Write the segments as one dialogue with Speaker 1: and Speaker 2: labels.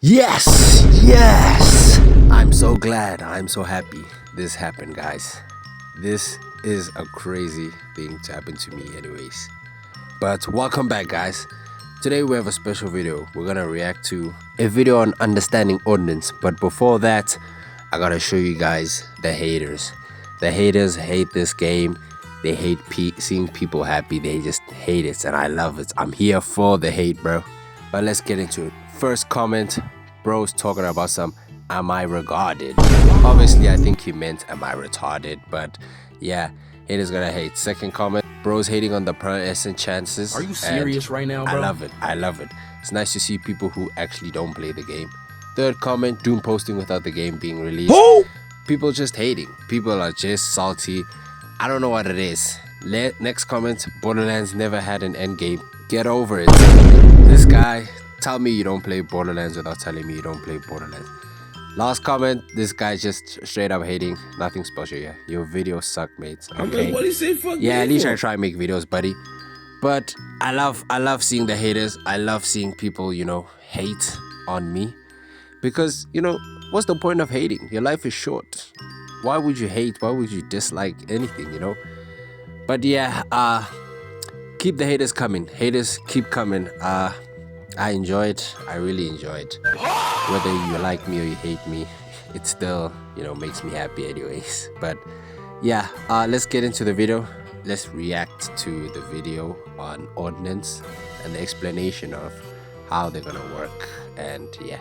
Speaker 1: Yes! Yes! I'm so glad. I'm so happy this happened, guys. This is a crazy thing to happen to me anyways. But welcome back, guys. Today we have a special video. We're gonna react to a video on understanding ordnance. But before that, I gotta show you guys the haters. The haters hate this game. They hate seeing people happy. They just hate it, and I love it. I'm here for the hate, bro. But let's get into it. First comment, bro's talking about some am I regarded. Obviously I think he meant am I retarded, but yeah, haters gonna hate. Second comment, bro's hating on the pearlescent chances.
Speaker 2: Are you serious right now, bro?
Speaker 1: I love it. It's nice to see people who actually don't play the game. Third comment, doom posting without the game being released. People just hating. People are just salty. I don't know what it is. Next comment, Borderlands never had an end game. Get over it. This guy, tell me you don't play Borderlands without telling me you don't play Borderlands. Last comment, this guy just straight up hating. Nothing special, yeah. Your videos suck, mates. Okay.
Speaker 2: What do you say? Fuck
Speaker 1: yeah, at least
Speaker 2: for?
Speaker 1: I try and make videos, buddy. But I love seeing the haters. I love seeing people, hate on me. Because, what's the point of hating? Your life is short. Why would you hate? Why would you dislike anything, But yeah, keep the haters coming. Haters keep coming. I enjoyed. I really enjoyed. Whether you like me or you hate me, it still, makes me happy anyways. But yeah, let's get into the video. Let's react to the video on ordnance and the explanation of how they're gonna work. And yeah.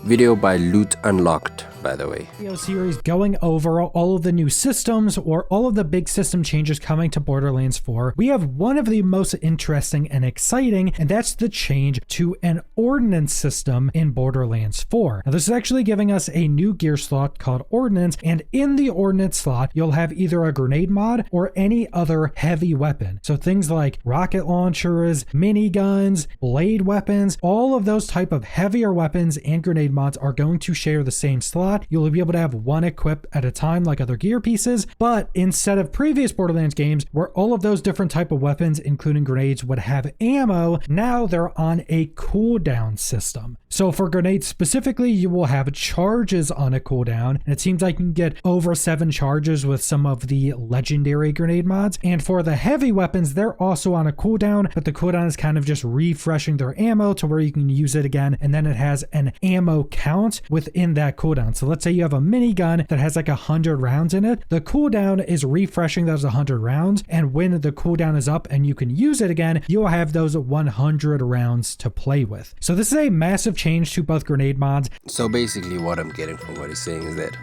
Speaker 1: Video by Loot Unlocked, by the way.
Speaker 3: Video series going over all of the new systems or all of the big system changes coming to Borderlands 4. We have one of the most interesting and exciting, and that's the change to an ordnance system in Borderlands 4. Now, this is actually giving us a new gear slot called ordnance, and in the ordnance slot, you'll have either a grenade mod or any other heavy weapon. So things like rocket launchers, miniguns, blade weapons, all of those type of heavier weapons and grenade mods are going to share the same slot. You'll be able to have one equip at a time like other gear pieces, but instead of previous Borderlands games where all of those different type of weapons, including grenades, would have ammo, now they're on a cooldown system. So for grenades specifically, you will have charges on a cooldown, and it seems like you can get over 7 charges with some of the legendary grenade mods. And for the heavy weapons, they're also on a cooldown, but the cooldown is kind of just refreshing their ammo to where you can use it again, and then it has an ammo count within that cooldown. So let's say you have a minigun that has like 100 rounds in it. The cooldown is refreshing those 100 rounds, and when the cooldown is up and you can use it again, you'll have those 100 rounds to play with. So this is a massive change to both grenade mods.
Speaker 1: So basically what I'm getting from what he's saying is that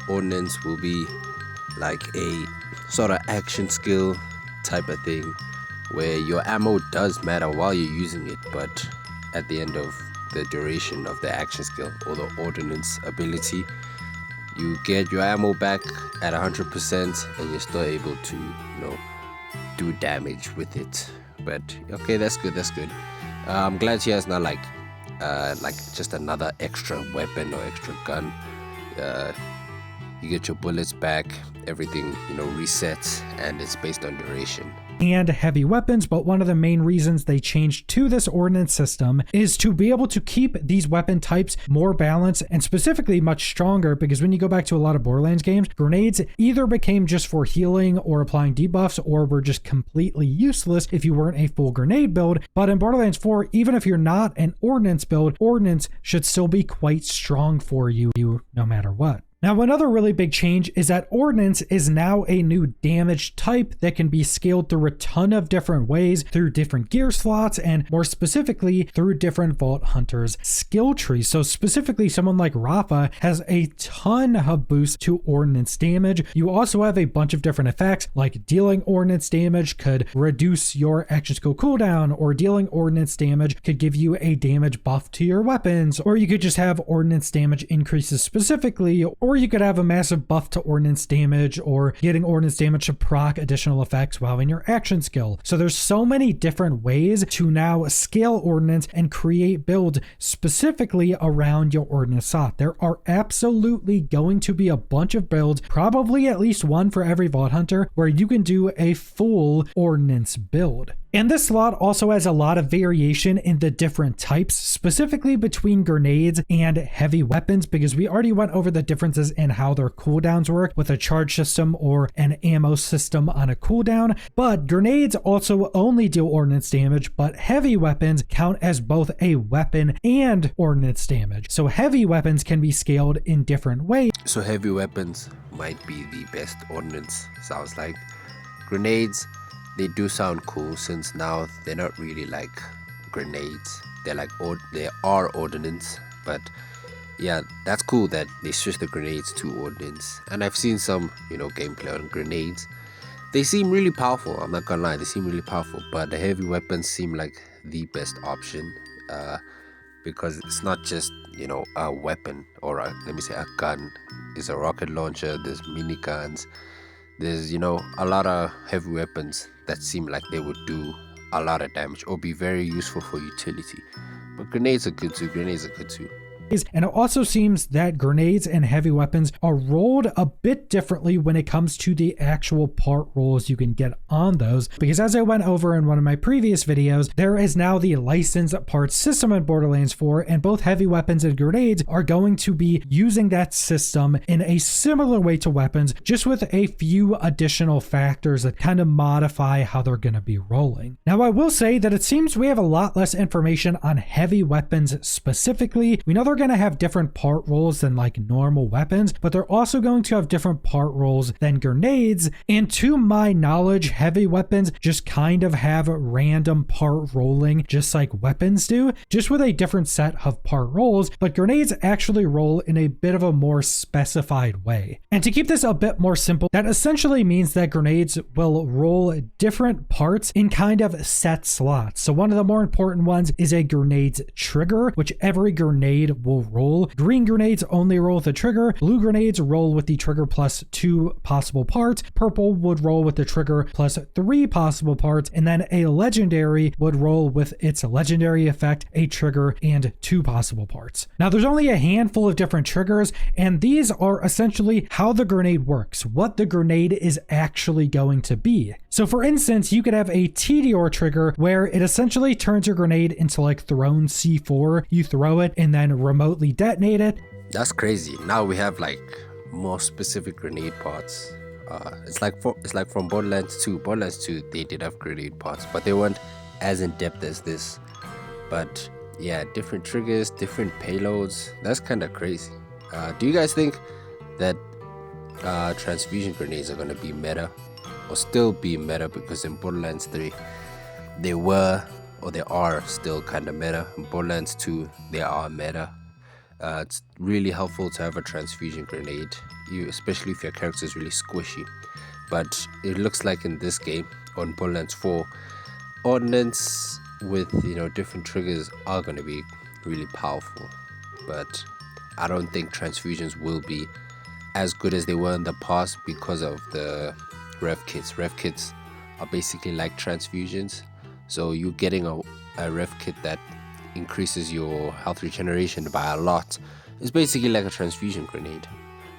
Speaker 1: ordnance will be like a sort of action skill type of thing where your ammo does matter while you're using it, but at the end of the duration of the action skill or the ordnance ability, you get your ammo back at 100% and you're still able to do damage with it. But okay, that's good. I'm glad she has not like just another extra weapon or extra gun. You get your bullets back, everything resets, and it's based on duration
Speaker 3: And heavy weapons, but one of the main reasons they changed to this ordnance system is to be able to keep these weapon types more balanced and specifically much stronger, because when you go back to a lot of Borderlands games, grenades either became just for healing or applying debuffs or were just completely useless if you weren't a full grenade build. But in Borderlands 4, even if you're not an ordnance build, ordnance should still be quite strong for you no matter what. Now, another really big change is that ordnance is now a new damage type that can be scaled through a ton of different ways, through different gear slots, and more specifically through different Vault Hunters skill trees. So specifically, someone like Rafa has a ton of boosts to ordnance damage. You also have a bunch of different effects, like dealing ordnance damage could reduce your action skill cooldown, or dealing ordnance damage could give you a damage buff to your weapons, or you could just have ordnance damage increases specifically, or you could have a massive buff to ordnance damage, or getting ordnance damage to proc additional effects while in your action skill. So there's so many different ways to now scale ordnance and create builds specifically around your ordnance slot. There are absolutely going to be a bunch of builds, probably at least one for every Vault Hunter, where you can do a full ordnance build. And this slot also has a lot of variation in the different types, specifically between grenades and heavy weapons, because we already went over the differences in how their cooldowns work with a charge system or an ammo system on a cooldown. But grenades also only deal ordnance damage, but heavy weapons count as both a weapon and ordnance damage. So heavy weapons can be scaled in different ways.
Speaker 1: So heavy weapons might be the best ordnance, sounds like. Grenades, they do sound cool, since now they're not really like grenades. They're like they are ordnance, but yeah, that's cool that they switched the grenades to ordnance. And I've seen some, gameplay on grenades. They seem really powerful, I'm not gonna lie, they seem really powerful, but the heavy weapons seem like the best option, because it's not just, a weapon, or let me say a gun. It's a rocket launcher, there's miniguns, there's, a lot of heavy weapons that seem like they would do a lot of damage or be very useful for utility. But grenades are good too.
Speaker 3: And it also seems that grenades and heavy weapons are rolled a bit differently when it comes to the actual part rolls you can get on those, because as I went over in one of my previous videos, there is now the licensed parts system in Borderlands 4, and both heavy weapons and grenades are going to be using that system in a similar way to weapons, just with a few additional factors that kind of modify how they're going to be rolling. Now, I will say that it seems we have a lot less information on heavy weapons specifically. We know they're going to have different part rolls than like normal weapons, but they're also going to have different part rolls than grenades. And to my knowledge, heavy weapons just kind of have random part rolling, just like weapons do, just with a different set of part rolls. But grenades actually roll in a bit of a more specified way. And to keep this a bit more simple, that essentially means that grenades will roll different parts in kind of set slots. So one of the more important ones is a grenade's trigger, which every grenade will roll. Green grenades only roll with the trigger. Blue grenades roll with the trigger plus 2 possible parts. Purple would roll with the trigger plus 3 possible parts. And then a legendary would roll with its legendary effect, a trigger, and 2 possible parts. Now, there's only a handful of different triggers, and these are essentially how the grenade works, what the grenade is actually going to be. So for instance, you could have a TDR trigger where it essentially turns your grenade into like thrown C4. You throw it and then remotely detonate it.
Speaker 1: That's crazy. Now we have like more specific grenade parts. It's like from Borderlands 2. Borderlands 2, they did have grenade parts, but they weren't as in depth as this. But yeah, different triggers, different payloads. That's kind of crazy. Do you guys think that transfusion grenades are going to be meta, or still be meta? Because in Borderlands 3 they were, or they are still kind of meta. In Borderlands 2 they are meta. It's really helpful to have a transfusion grenade, especially if your character is really squishy. But it looks like in this game, on Borderlands 4, ordnance with different triggers are going to be really powerful. But I don't think transfusions will be as good as they were in the past because of the rev kits. Rev kits are basically like transfusions, so you getting a rev kit that increases your health regeneration by a lot is basically like a transfusion grenade.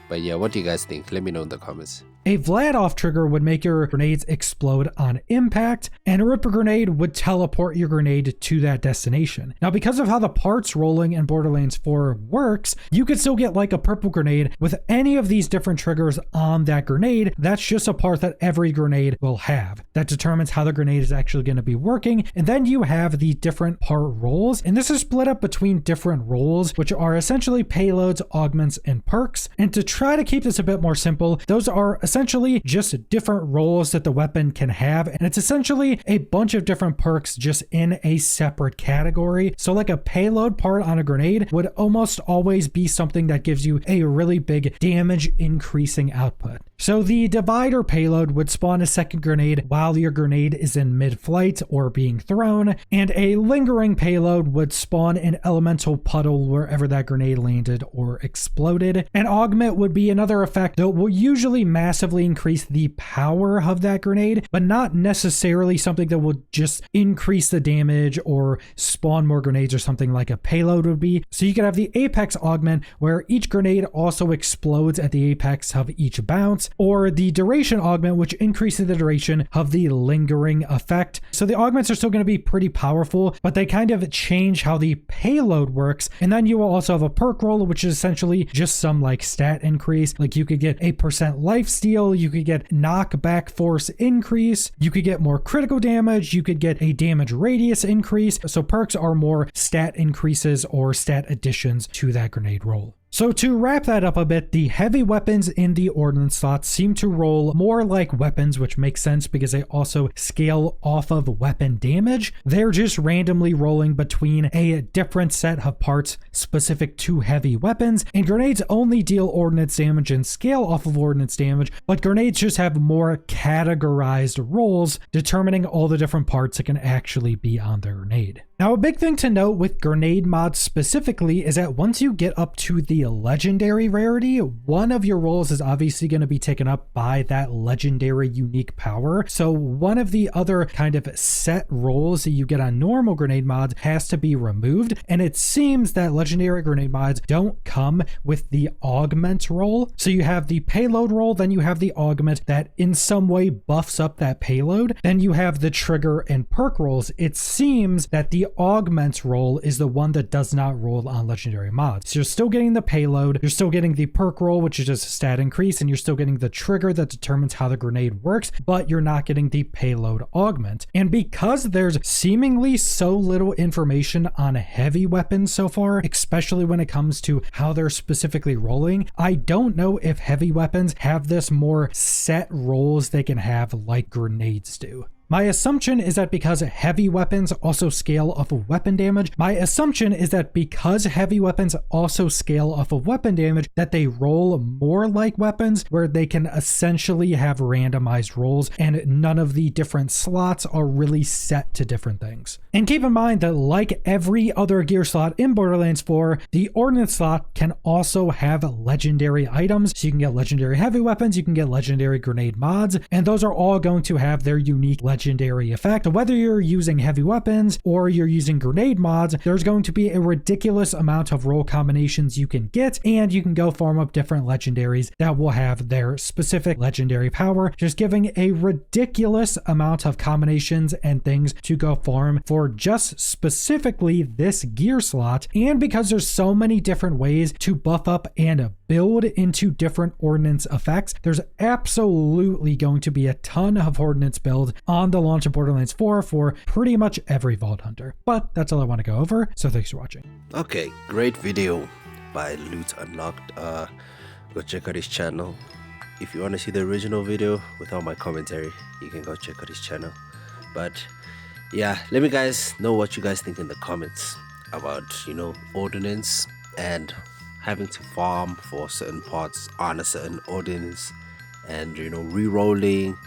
Speaker 1: But yeah, what do you guys think? Let me know in the comments.
Speaker 3: A Vlad-off trigger would make your grenades explode on impact, and a Ripper grenade would teleport your grenade to that destination. Now, because of how the parts rolling in Borderlands 4 works, you could still get like a purple grenade with any of these different triggers on that grenade. That's just a part that every grenade will have. That determines how the grenade is actually going to be working. And then you have the different part rolls, and this is split up between different rolls, which are essentially payloads, augments, and perks. And to try to keep this a bit more simple, those are essentially just different roles that the weapon can have, and it's essentially a bunch of different perks just in a separate category. So like a payload part on a grenade would almost always be something that gives you a really big damage increasing output. So the divider payload would spawn a second grenade while your grenade is in mid-flight or being thrown, and a lingering payload would spawn an elemental puddle wherever that grenade landed or exploded. An augment would be another effect that will usually mass massively increase the power of that grenade, but not necessarily something that will just increase the damage or spawn more grenades or something like a payload would be. So you could have the apex augment where each grenade also explodes at the apex of each bounce, or the duration augment, which increases the duration of the lingering effect. So the augments are still going to be pretty powerful, but they kind of change how the payload works. And then you will also have a perk roll, which is essentially just some like stat increase. Like you could get 8% lifesteal, you could get knockback force increase, you could get more critical damage, you could get a damage radius increase. So perks are more stat increases or stat additions to that grenade roll. So to wrap that up a bit, the heavy weapons in the ordnance slots seem to roll more like weapons, which makes sense because they also scale off of weapon damage. They're just randomly rolling between a different set of parts specific to heavy weapons, and grenades only deal ordnance damage and scale off of ordnance damage, but grenades just have more categorized rolls determining all the different parts that can actually be on the grenade. Now, a big thing to note with grenade mods specifically is that once you get up to the legendary rarity, one of your rolls is obviously going to be taken up by that legendary unique power. So one of the other kind of set rolls that you get on normal grenade mods has to be removed. And it seems that legendary grenade mods don't come with the augment roll. So you have the payload roll, then you have the augment that in some way buffs up that payload. Then you have the trigger and perk rolls. It seems that the augment roll is the one that does not roll on legendary mods. So you're still getting the payload, you're still getting the perk roll, which is just a stat increase, and you're still getting the trigger that determines how the grenade works, but you're not getting the payload augment. And because there's seemingly so little information on heavy weapons so far, especially when it comes to how they're specifically rolling, I don't know if heavy weapons have this more set rolls they can have like grenades do. My assumption is that because heavy weapons also scale off of weapon damage, that they roll more like weapons, where they can essentially have randomized rolls and none of the different slots are really set to different things. And keep in mind that like every other gear slot in Borderlands 4, the ordnance slot can also have legendary items. So you can get legendary heavy weapons, you can get legendary grenade mods, and those are all going to have their unique legendary effect. Whether you're using heavy weapons or you're using grenade mods, there's going to be a ridiculous amount of roll combinations you can get, and you can go farm up different legendaries that will have their specific legendary power, just giving a ridiculous amount of combinations and things to go farm for just specifically this gear slot. And because there's so many different ways to buff up and build into different ordnance effects, there's absolutely going to be a ton of ordnance build on the launch of Borderlands 4 for pretty much every Vault Hunter. But that's all I want to go over, so thanks for watching.
Speaker 1: Okay, great video by Loot Unlocked. Go check out his channel. If you want to see the original video without my commentary, you can go check out his channel. But yeah, let me guys know what you guys think in the comments about, ordnance and having to farm for certain parts on a certain ordnance, and re-rolling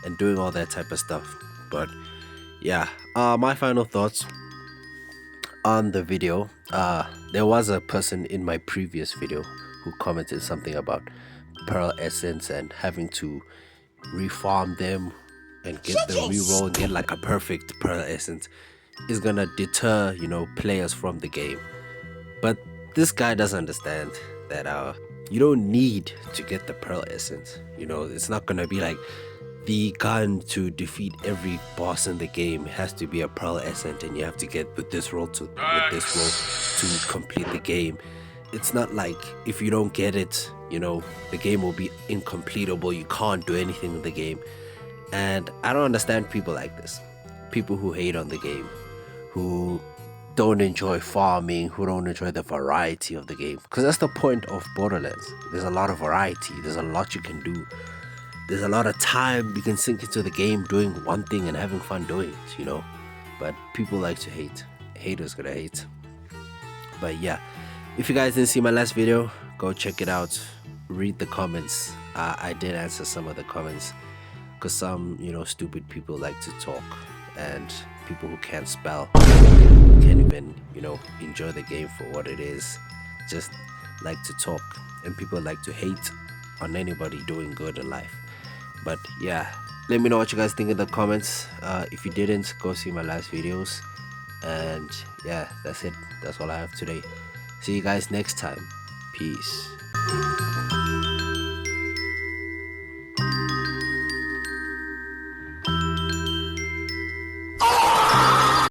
Speaker 1: and doing all that type of stuff. But yeah, my final thoughts on the video. There was a person in my previous video who commented something about Pearl Essence and having to refarm them and get the reroll and get like a perfect Pearl Essence is gonna deter players from the game. But this guy doesn't understand that you don't need to get the Pearl Essence. It's not gonna be like the gun to defeat every boss in the game. It has to be a Pearl Essence, and you have to get with this roll to complete the game. It's not like if you don't get it, the game will be incompletable. You can't do anything in the game. And I don't understand people like this. People who hate on the game, who don't enjoy farming, who don't enjoy the variety of the game. Because that's the point of Borderlands. There's a lot of variety. There's a lot you can do. There's a lot of time you can sink into the game doing one thing and having fun doing it, But people like to hate. Haters gonna hate. But yeah, if you guys didn't see my last video, go check it out. Read the comments. I did answer some of the comments, because some stupid people like to talk, and people who can't spell can't even enjoy the game for what it is, just like to talk. And people like to hate on anybody doing good in life. But yeah, let me know what you guys think in the comments. If you didn't, go see my last videos. And yeah, that's it. That's all I have today. See you guys next time. Peace.